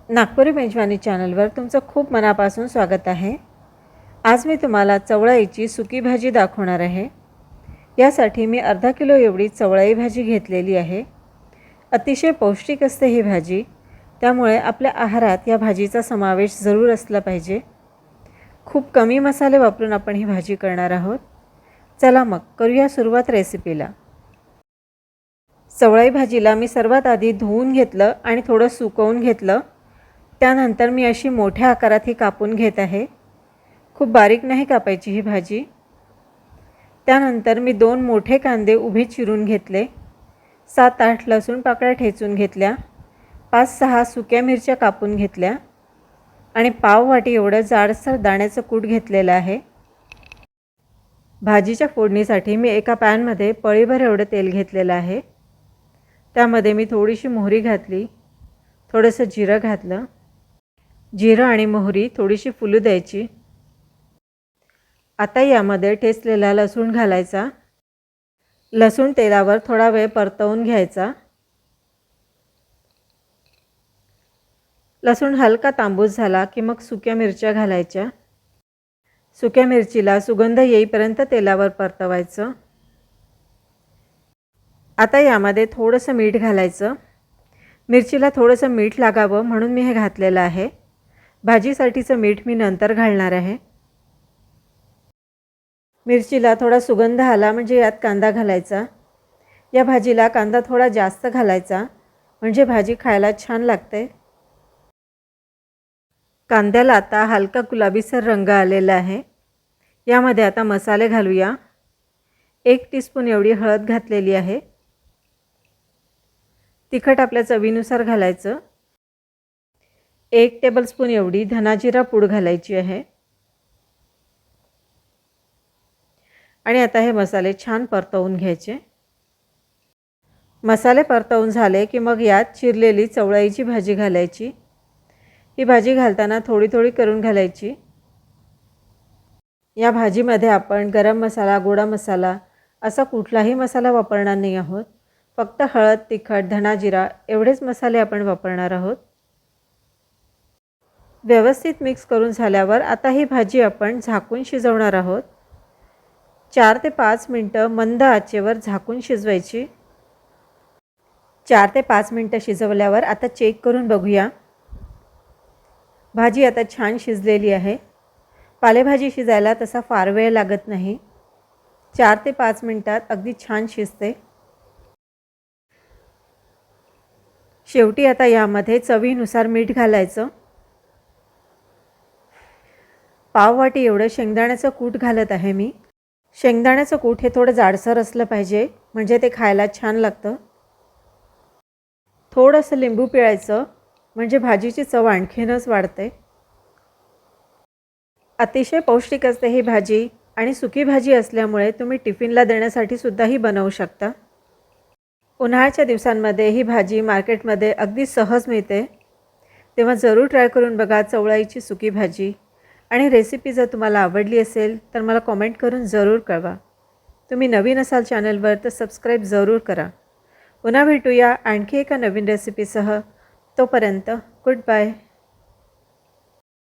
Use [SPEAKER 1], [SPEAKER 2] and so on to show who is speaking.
[SPEAKER 1] नागपुरी मेजवानी चॅनलवर तुमचं खूप मनापासून स्वागत आहे। आज मी तुम्हाला चवळाईची सुकी भाजी दाखवणार आहे। यासाठी मी अर्धा किलो एवढी चवळाई भाजी घेतलेली आहे। अतिशय पौष्टिक असते ही भाजी, त्यामुळे आपल्या आहारात या भाजीचा समावेश जरूर असला पाहिजे। खूप कमी मसाले वापरून आपण ही भाजी करणार आहोत। चला मग करूया सुरुवात रेसिपीला। चवळाई भाजीला मी सर्वात आधी धुवून घेतलं आणि थोडं सुकवून घेतलं। त्यानंतर मी अशी मोठ्या आकारात ही कापून घेत आहे। खूप बारीक नाही कापायची ही भाजी। त्यानंतर मी 2 मोठे कांदे उभे चिरून घेतले, 7-8 लसूण पाकळ्या ठेचून घेतल्या, 5-6 सुक्या मिरच्या कापून घेतल्या आणि पाव वाटी एवढं जाडसर दाण्याचं कूट घेतलेलं आहे। भाजीच्या फोडणीसाठी मी एका पॅनमध्ये पळीभर एवढं तेल घेतलेलं आहे। त्यामध्ये मी थोडीशी मोहरी घातली, थोडंसं जिरं घातलं। जिरं आणि मोहरी थोडीशी फुलू द्यायची। आता यामध्ये ठेचलेला लसूण घालायचा। लसूण तेलावर थोडा वेळ परतवून घ्यायचा। लसूण हलका तांबूस झाला की मग सुक्या मिरच्या घालायच्या। सुक्या मिरचीला सुगंध येईपर्यंत तेलावर परतवायचं। आता यामध्ये थोडंसं मीठ घालायचं। मिरचीला थोडंसं मीठ लागावं म्हणून मी हे घातलेलं आहे। भाजीसाठीचं मीठ मी नंतर घालणार आहे। मिरचीला थोडा सुगंध आला म्हणजे यात कांदा घालायचा। या भाजीला कांदा थोडा जास्त घालायचा म्हणजे भाजी खायला छान लागते। कांद्याला आता हलका गुलाबीसर रंग आलेला आहे। यामध्ये आता मसाले घालूया। 1 टीस्पून एवढी हळद घातलेली आहे। तिखट आपल्या चवीनुसार घालायचं। 1 टेबलस्पून एवढी धना-जिरा पूड घालायची आहे। आणि आता हे मसाले छान परतवून घ्यायचे। मसाले परतवून झाले की मग यात चिरलेली चवळाईची भाजी घालायची। ही भाजी घालताना थोडी थोडी करून घालायची। या भाजीमध्ये आपण गरम मसाला, गोडा मसाला असा कुठलाही मसाला वापरणार नाही आहोत। फक्त हळद, तिखट, धना-जिरा एवढेच मसाले आपण वापरणार आहोत। व्यवस्थित मिक्स करून झाल्यावर आता ही भाजी आपण झाकून शिजवणार आहोत। 4 ते 5 मिनिटं मंद आचेवर झाकून शिजवायची। 4 ते 5 मिनिटं शिजवल्यावर आता चेक करून बघूया। भाजी आता छान शिजलेली आहे। पालेभाजी शिजायला तसा फार वेळ लागत नाही। 4 ते 5 मिनिटात अगदी छान शिजते। शेवटी आता यामध्ये चवीनुसार मीठ घालायचं। पाव वाटी एवढं शेंगदाण्याचं कूट घालत आहे मी। शेंगदाण्याचं कूट हे थोडं जाडसर असलं पाहिजे म्हणजे ते खायला छान लागतं। थोडंसं लिंबू पिळायचं म्हणजे भाजीची चव आणखीनच वाढते। अतिशय पौष्टिक असते ही भाजी आणि सुकी भाजी असल्यामुळे तुम्ही टिफिनला देण्यासाठी सुद्धा ही बनवू शकता। उन्हाळ्याच्या दिवसांमध्ये ही भाजी मार्केटमध्ये अगदी सहज मिळते, तेव्हा जरूर ट्राय करून बघा चवळाईची सुकी भाजी। आणि रेसिपी जर तुम्हाला आवडली असेल तर मला कमेंट करून जरूर कळवा। तुम्ही नवीन असाल चॅनलवर तर सबस्क्राईब जरूर करा। पुन्हा भेटूया आणखी एका नवीन रेसिपीसह। तोपर्यंत गुड बाय।